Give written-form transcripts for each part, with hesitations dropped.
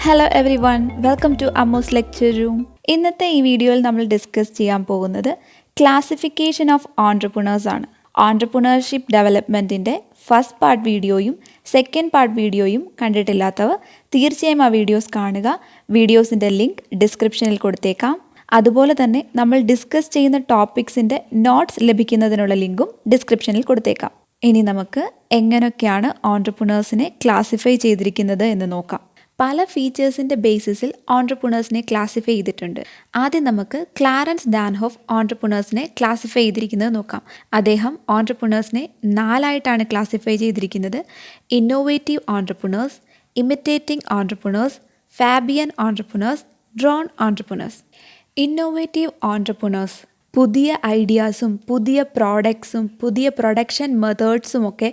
Hello everyone, welcome to Ammu's lecture room. ഇന്നത്തെ ഈ വീഡിയോയിൽ നമ്മൾ ഡിസ്കസ് ചെയ്യാൻ പോകുന്നത് ക്ലാസിഫിക്കേഷൻ ഓഫ് ഓൺട്രപ്രണേഴ്സ് ആണ്. ഓൺട്രപ്രണർഷിപ്പ് ഡെവലപ്മെൻറ്റിൻ്റെ ഫസ്റ്റ് പാർട്ട് വീഡിയോയും സെക്കൻഡ് പാർട്ട് വീഡിയോയും കണ്ടിട്ടില്ലാത്തവർ തീർച്ചയായും ആ വീഡിയോസ് കാണുക. വീഡിയോസിൻ്റെ ലിങ്ക് ഡിസ്ക്രിപ്ഷനിൽ കൊടുത്തേക്കാം. അതുപോലെ തന്നെ നമ്മൾ ഡിസ്കസ് ചെയ്യുന്ന ടോപ്പിക്സിൻ്റെ നോട്ട്സ് ലഭിക്കുന്നതിനുള്ള ലിങ്കും ഡിസ്ക്രിപ്ഷനിൽ കൊടുത്തേക്കാം. ഇനി നമുക്ക് എങ്ങനെയൊക്കെയാണ് ഓൺട്രപ്രണേഴ്സിനെ ക്ലാസിഫൈ ചെയ്തിരിക്കുന്നത് എന്ന് നോക്കാം. പല ഫീച്ചേഴ്സിൻ്റെ ബേസിസിൽ ഓൺട്രപ്രണേഴ്സിനെ ക്ലാസിഫൈ ചെയ്തിട്ടുണ്ട്. ആദ്യം നമുക്ക് ക്ലാരൻസ് ഡാൻഹോഫ് ഓൺട്രപ്രണേഴ്സിനെ ക്ലാസിഫൈ ചെയ്തിരിക്കുന്നത് നോക്കാം. അദ്ദേഹം ഓൺട്രപ്രണേഴ്സിനെ 4 ക്ലാസിഫൈ ചെയ്തിരിക്കുന്നത്: innovative entrepreneurs, imitating entrepreneurs, Fabian entrepreneurs, drone entrepreneurs. Innovative entrepreneurs പുതിയ ഐഡിയാസും പുതിയ പ്രോഡക്ട്സും പുതിയ പ്രൊഡക്ഷൻ മെത്തേഡ്സും ഒക്കെ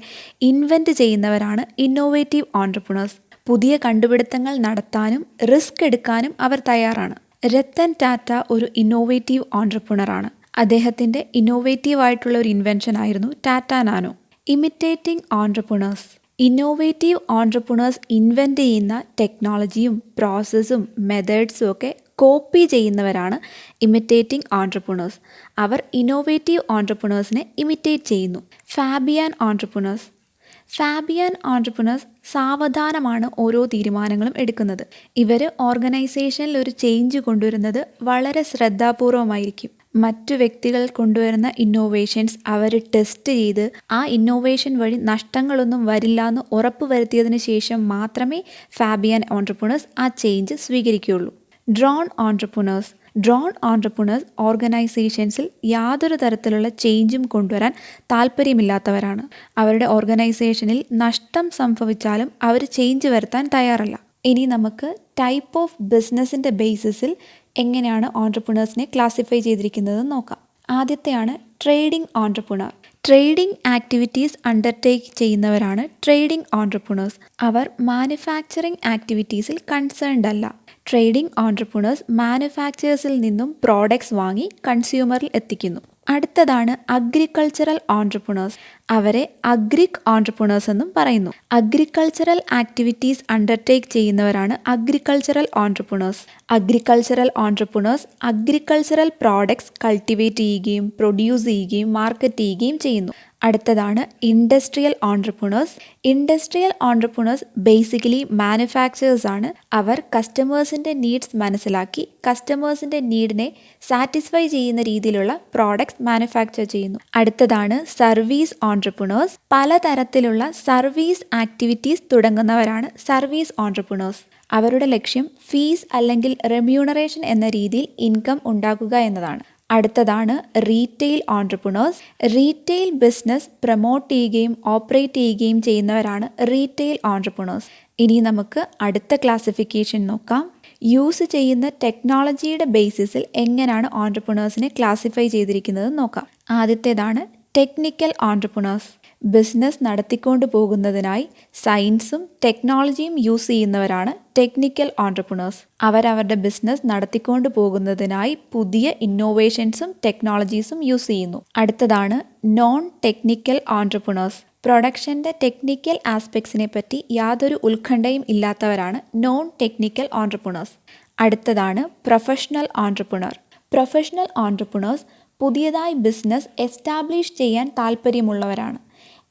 ഇൻവെൻറ്റ് ചെയ്യുന്നവരാണ് ഇന്നോവേറ്റീവ് ഓൺട്രപ്രണേഴ്സ്. പുതിയ കണ്ടുപിടുത്തങ്ങൾ നടത്താനും റിസ്ക് എടുക്കാനും അവർ തയ്യാറാണ്. രത്തൻ ടാറ്റ ഒരു ഇന്നോവേറ്റീവ് ഓൺട്രപ്രണറാണ്. അദ്ദേഹത്തിൻ്റെ ഇന്നോവേറ്റീവ് ആയിട്ടുള്ള ഒരു ഇൻവെൻഷൻ ആയിരുന്നു Tata nano. Imitating entrepreneurs innovative entrepreneurs invent ചെയ്യുന്ന ടെക്നോളജിയും പ്രോസസ്സും മെത്തേഡ്സും ഒക്കെ കോപ്പി ചെയ്യുന്നവരാണ് ഇമിറ്റേറ്റിംഗ് ഓൺട്രപ്രണേഴ്സ്. അവർ ഇന്നോവേറ്റീവ് ഓൺട്രപ്രണേഴ്സിനെ ഇമിറ്റേറ്റ് ചെയ്യുന്നു. ഫാബിയൻ ഓൺട്രപ്രണേഴ്സ് സാവധാനമാണ് ഓരോ തീരുമാനങ്ങളും എടുക്കുന്നത്. ഇവർ ഓർഗനൈസേഷനിൽ ഒരു ചേഞ്ച് കൊണ്ടുവരുന്നത് വളരെ ശ്രദ്ധാപൂർവമായിരിക്കും. മറ്റു വ്യക്തികൾ കൊണ്ടുവരുന്ന ഇന്നോവേഷൻസ് അവർ ടെസ്റ്റ് ചെയ്ത് ആ ഇന്നോവേഷൻ വഴി നഷ്ടങ്ങളൊന്നും വരില്ല എന്ന് ഉറപ്പ് വരുത്തിയതിന് ശേഷം മാത്രമേ ഫാബിയൻ ഓൺട്രപ്രണേഴ്സ് ആ ചേഞ്ച് സ്വീകരിക്കുകയുള്ളൂ. ഡ്രോൺ ഓൺട്രപ്രണേഴ്സ് ഓർഗനൈസേഷൻസിൽ യാതൊരു തരത്തിലുള്ള ചേഞ്ചും കൊണ്ടുവരാൻ താല്പര്യമില്ലാത്തവരാണ്. അവരുടെ ഓർഗനൈസേഷനിൽ നഷ്ടം സംഭവിച്ചാലും അവർ ചേഞ്ച് വരുത്താൻ തയ്യാറല്ല. ഇനി നമുക്ക് ടൈപ്പ് ഓഫ് ബിസിനസ്സിൻ്റെ ബേസിസിൽ എങ്ങനെയാണ് ഓൺട്രപ്രണേഴ്സിനെ ക്ലാസിഫൈ ചെയ്തിരിക്കുന്നത് നോക്കാം. ആദ്യത്തെയാണ് trading entrepreneur. Trading activities undertake ചെയ്യുന്നവരാണ് ട്രേഡിംഗ് ഓൺട്രപ്രണേഴ്സ്. അവർ മാനുഫാക്ചറിംഗ് ആക്ടിവിറ്റീസിൽ കൺസേൺഡ് അല്ല. ട്രേഡിംഗ് ഓൺട്രപ്രണേഴ്സ് മാനുഫാക്ചേഴ്സിൽ നിന്നും പ്രോഡക്ട്സ് വാങ്ങി കൺസ്യൂമറിൽ എത്തിക്കുന്നു. അടുത്തതാണ് അഗ്രികൾച്ചറൽ ഓൺട്രപ്രണേഴ്സ്. അവരെ അഗ്രിക് ഓൺട്രപ്രണേഴ്സ് എന്നും പറയുന്നു. അഗ്രികൾച്ചറൽ ആക്ടിവിറ്റീസ് അണ്ടർടേക്ക് ചെയ്യുന്നവരാണ് agricultural entrepreneurs. Agricultural products cultivate ചെയ്യുകയും പ്രൊഡ്യൂസ് ചെയ്യുകയും മാർക്കറ്റ് ചെയ്യുകയും ചെയ്യുന്നു. അടുത്തതാണ് ഇൻഡസ്ട്രിയൽ ഓൺട്രപ്രണേഴ്സ് ബേസിക്കലി മാനുഫാക്ചേഴ്സ് ആണ്. അവർ കസ്റ്റമേഴ്സിൻ്റെ നീഡ്സ് മനസ്സിലാക്കി കസ്റ്റമേഴ്സിൻ്റെ നീഡിനെ സാറ്റിസ്ഫൈ ചെയ്യുന്ന രീതിയിലുള്ള പ്രോഡക്ട്സ് മാനുഫാക്ചർ ചെയ്യുന്നു. അടുത്തതാണ് സർവീസ് ഓൺട്രപ്രണേഴ്സ്. പലതരത്തിലുള്ള സർവീസ് ആക്ടിവിറ്റീസ് തുടങ്ങുന്നവരാണ് സർവീസ് ഓൺട്രപ്രണേഴ്സ്. അവരുടെ ലക്ഷ്യം ഫീസ് അല്ലെങ്കിൽ റെമ്യൂണറേഷൻ എന്ന രീതിയിൽ ഇൻകം ഉണ്ടാക്കുക എന്നതാണ്. അടുത്തതാണ് retail entrepreneurs. Retail business promote ചെയ്യുകയും ഓപ്പറേറ്റ് ചെയ്യുകയും ചെയ്യുന്നവരാണ് റീറ്റെയിൽ ഓൺട്രപ്രണേഴ്സ്. ഇനി നമുക്ക് അടുത്ത ക്ലാസിഫിക്കേഷൻ നോക്കാം. യൂസ് ചെയ്യുന്ന ടെക്നോളജിയുടെ ബേസിസിൽ എങ്ങനെയാണ് ഓൺട്രപ്രണേഴ്സിനെ ക്ലാസിഫൈ ചെയ്തിരിക്കുന്നത് നോക്കാം. ആദ്യത്തേതാണ് ടെക്നിക്കൽ ഓൺട്രപ്രണേഴ്സ്. ബിസിനസ് നടത്തിക്കൊണ്ടു പോകുന്നതിനായി സയൻസും ടെക്നോളജിയും യൂസ് ചെയ്യുന്നവരാണ് ടെക്നിക്കൽ ഓൺട്രപ്രണേഴ്സ്. അവരവരുടെ ബിസിനസ് നടത്തിക്കൊണ്ടു പോകുന്നതിനായി പുതിയ ഇന്നോവേഷൻസും ടെക്നോളജീസും യൂസ് ചെയ്യുന്നു. അടുത്തതാണ് നോൺ ടെക്നിക്കൽ ഓൺട്രപ്രണേഴ്സ്. പ്രൊഡക്ഷൻ്റെ ടെക്നിക്കൽ ആസ്പെക്ട്സിനെ പറ്റി യാതൊരു ഉത്കണ്ഠയും ഇല്ലാത്തവരാണ് നോൺ ടെക്നിക്കൽ ഓൺട്രപ്രണേഴ്സ്. അടുത്തതാണ് പ്രൊഫഷണൽ ഓൺട്രപ്രണേഴ്സ് പുതിയതായി ബിസിനസ് എസ്റ്റാബ്ലിഷ് ചെയ്യാൻ താല്പര്യമുള്ളവരാണ്.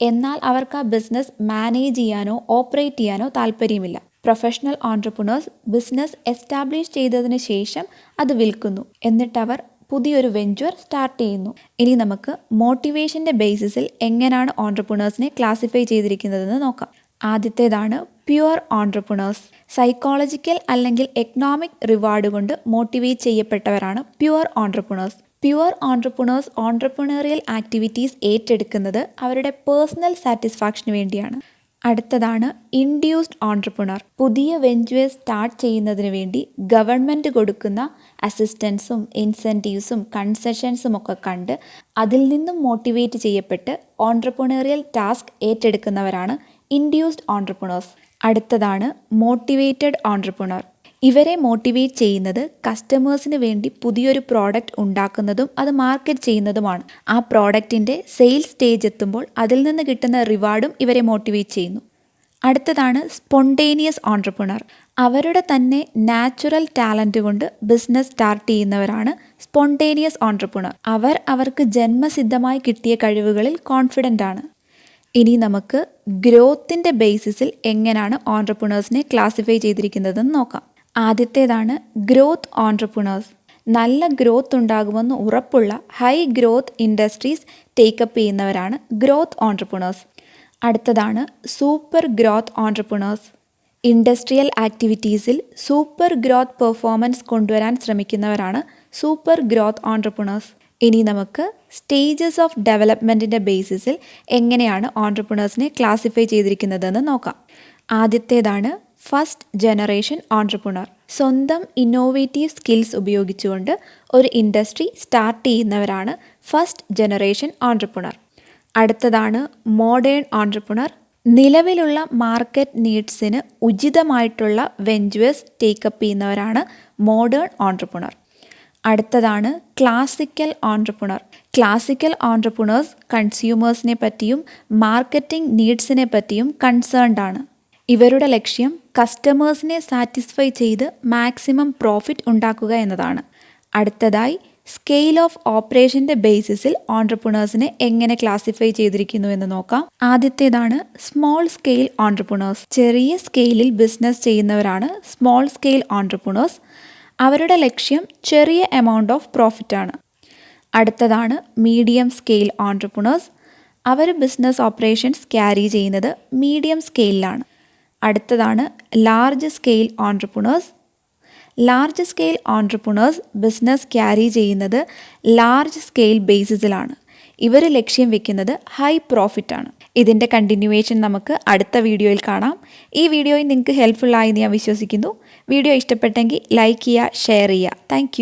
എന്നാൽ അവർക്ക് ആ ബിസിനസ് മാനേജ് ചെയ്യാനോ ഓപ്പറേറ്റ് ചെയ്യാനോ താല്പര്യമില്ല. പ്രൊഫഷണൽ ഓൺട്രപ്രണേഴ്സ് ബിസിനസ് എസ്റ്റാബ്ലിഷ് ചെയ്തതിന് ശേഷം അത് വിൽക്കുന്നു. എന്നിട്ട് അവർ പുതിയൊരു വെഞ്ചർ സ്റ്റാർട്ട് ചെയ്യുന്നു. ഇനി നമുക്ക് മോട്ടിവേഷൻ്റെ ബേസിസിൽ എങ്ങനെയാണ് ഓൺട്രപ്രണേഴ്സിനെ ക്ലാസിഫൈ ചെയ്തിരിക്കുന്നതെന്ന് നോക്കാം. ആദ്യത്തേതാണ് പ്യുവർ ഓൺട്രപ്രണേഴ്സ്. സൈക്കോളജിക്കൽ അല്ലെങ്കിൽ എക്കണോമിക് റിവാർഡ് കൊണ്ട് motivate ചെയ്യപ്പെട്ടവരാണ് pure entrepreneurs. Entrepreneurial activities ഏറ്റെടുക്കുന്നത് അവരുടെ പേഴ്സണൽ സാറ്റിസ്ഫാക്ഷന് വേണ്ടിയാണ്. അടുത്തതാണ് ഇൻഡ്യൂസ്ഡ് ഓൺട്രപ്രണർ. പുതിയ വെഞ്ചേഴ്സ് സ്റ്റാർട്ട് ചെയ്യുന്നതിന് വേണ്ടി ഗവൺമെൻറ് കൊടുക്കുന്ന അസിസ്റ്റൻസും ഇൻസെൻറ്റീവ്സും കൺസെഷൻസും ഒക്കെ കണ്ട് അതിൽ നിന്നും motivate ചെയ്യപ്പെട്ട് entrepreneurial task ഏറ്റെടുക്കുന്നവരാണ് induced entrepreneurs. അടുത്തതാണ് മോട്ടിവേറ്റഡ് ഓൺട്രപ്രണർ. ഇവരെ മോട്ടിവേറ്റ് ചെയ്യുന്നത് കസ്റ്റമേഴ്സിന് വേണ്ടി പുതിയൊരു പ്രോഡക്റ്റ് ഉണ്ടാക്കുന്നതും അത് മാർക്കറ്റ് ചെയ്യുന്നതുമാണ്. ആ പ്രോഡക്റ്റിൻ്റെ സെയിൽസ് സ്റ്റേജ് എത്തുമ്പോൾ അതിൽ നിന്ന് കിട്ടുന്ന റിവാർഡും ഇവരെ മോട്ടിവേറ്റ് ചെയ്യുന്നു. അടുത്തതാണ് സ്പോണ്ടേനിയസ് ഓൺട്രപ്രണർ. അവരുടെ തന്നെ നാച്ചുറൽ ടാലൻറ്റ് കൊണ്ട് ബിസിനസ് സ്റ്റാർട്ട് ചെയ്യുന്നവരാണ് സ്പോണ്ടേനിയസ് ഓൺട്രപ്രണർ. അവർക്ക് ജന്മസിദ്ധമായി കിട്ടിയ കഴിവുകളിൽ കോൺഫിഡൻ്റ് ആണ്. ഇനി നമുക്ക് ഗ്രോത്തിൻ്റെ ബേസിസിൽ എങ്ങനെയാണ് ഓൺട്രപ്രണേഴ്സിനെ ക്ലാസിഫൈ ചെയ്തിരിക്കുന്നതെന്ന് നോക്കാം. ആദ്യത്തേതാണ് ഗ്രോത്ത് ഓൺട്രപ്രണേഴ്സ്. നല്ല ഗ്രോത്ത് ഉണ്ടാകുമെന്ന് ഉറപ്പുള്ള ഹൈ ഗ്രോത്ത് ഇൻഡസ്ട്രീസ് ടേക്കപ്പ് ചെയ്യുന്നവരാണ് ഗ്രോത്ത് ഓൺട്രപ്രണേഴ്സ്. അടുത്തതാണ് സൂപ്പർ ഗ്രോത്ത് ഓൺട്രപ്രണേഴ്സ്. ഇൻഡസ്ട്രിയൽ ആക്ടിവിറ്റീസിൽ സൂപ്പർ ഗ്രോത്ത് പെർഫോമൻസ് കൊണ്ടുവരാൻ ശ്രമിക്കുന്നവരാണ് സൂപ്പർ ഗ്രോത്ത് ഓൺട്രപ്രണേഴ്സ്. ഇനി നമുക്ക് സ്റ്റേജസ് ഓഫ് ഡെവലപ്മെൻറ്റിൻ്റെ ബേസിസിൽ എങ്ങനെയാണ് ഓൺട്രപ്രണേഴ്സിനെ ക്ലാസിഫൈ ചെയ്തിരിക്കുന്നതെന്ന് നോക്കാം. ആദ്യത്തേതാണ് ഫസ്റ്റ് ജനറേഷൻ ഓൺട്രപ്രണർ. സ്വന്തം ഇന്നോവേറ്റീവ് സ്കിൽസ് ഉപയോഗിച്ചുകൊണ്ട് ഒരു ഇൻഡസ്ട്രി സ്റ്റാർട്ട് ചെയ്യുന്നവരാണ് ഫസ്റ്റ് ജനറേഷൻ ഓൺട്രപ്രണർ. അടുത്തതാണ് മോഡേൺ ഓൺട്രപ്രണർ. നിലവിലുള്ള മാർക്കറ്റ് നീഡ്സിന് ഉചിതമായിട്ടുള്ള വെഞ്ചേഴ്സ് ടേക്കപ്പ് ചെയ്യുന്നവരാണ് മോഡേൺ ഓൺട്രപ്രണർ. അടുത്തതാണ് ക്ലാസിക്കൽ ഓൺട്രപ്രണർ. ക്ലാസിക്കൽ ഓൺട്രപ്രണേഴ്സ് കൺസ്യൂമേഴ്സിനെ പറ്റിയും മാർക്കറ്റിംഗ് നീഡ്സിനെ പറ്റിയും കൺസേൺഡ് ആണ്. ഇവരുടെ ലക്ഷ്യം കസ്റ്റമേഴ്സിനെ സാറ്റിസ്ഫൈ ചെയ്ത് മാക്സിമം പ്രോഫിറ്റ് ഉണ്ടാക്കുക എന്നതാണ്. അടുത്തതായി സ്കെയിൽ ഓഫ് ഓപ്പറേഷൻ്റെ ബേസിസിൽ ഓൺട്രപ്രണേഴ്സിനെ എങ്ങനെ ക്ലാസിഫൈ ചെയ്തിരിക്കുന്നു എന്ന് നോക്കാം. ആദ്യത്തേതാണ് സ്മോൾ സ്കെയിൽ ഓൺട്രപ്രണേഴ്സ്. ചെറിയ സ്കെയിലിൽ ബിസിനസ് ചെയ്യുന്നവരാണ് സ്മോൾ സ്കെയിൽ ഓൺട്രപ്രണേഴ്സ്. അവരുടെ ലക്ഷ്യം ചെറിയ എമൗണ്ട് ഓഫ് പ്രോഫിറ്റാണ്. അടുത്തതാണ് മീഡിയം സ്കെയിൽ ഓൺട്രപ്രണേഴ്സ്. അവർ ബിസിനസ് ഓപ്പറേഷൻസ് ക്യാരി ചെയ്യുന്നത് മീഡിയം സ്കെയിലാണ്. അടുത്തതാണ് large scale entrepreneurs. Large scale entrepreneurs business carry ചെയ്യുന്നത് ലാർജ് സ്കെയിൽ ബേസിസിലാണ്. ഇവർ ലക്ഷ്യം വെക്കുന്നത് ഹൈ പ്രോഫിറ്റാണ്. ഇതിൻ്റെ കണ്ടിന്യൂവേഷൻ നമുക്ക് അടുത്ത വീഡിയോയിൽ കാണാം. ഈ വീഡിയോയിൽ നിങ്ങൾക്ക് ഹെൽപ്ഫുൾ ആയി ഞാൻ വിശ്വസിക്കുന്നു. വീഡിയോ ഇഷ്ടപ്പെട്ടെങ്കിൽ ലൈക്ക് ചെയ്യുക, ഷെയർ ചെയ്യുക. താങ്ക്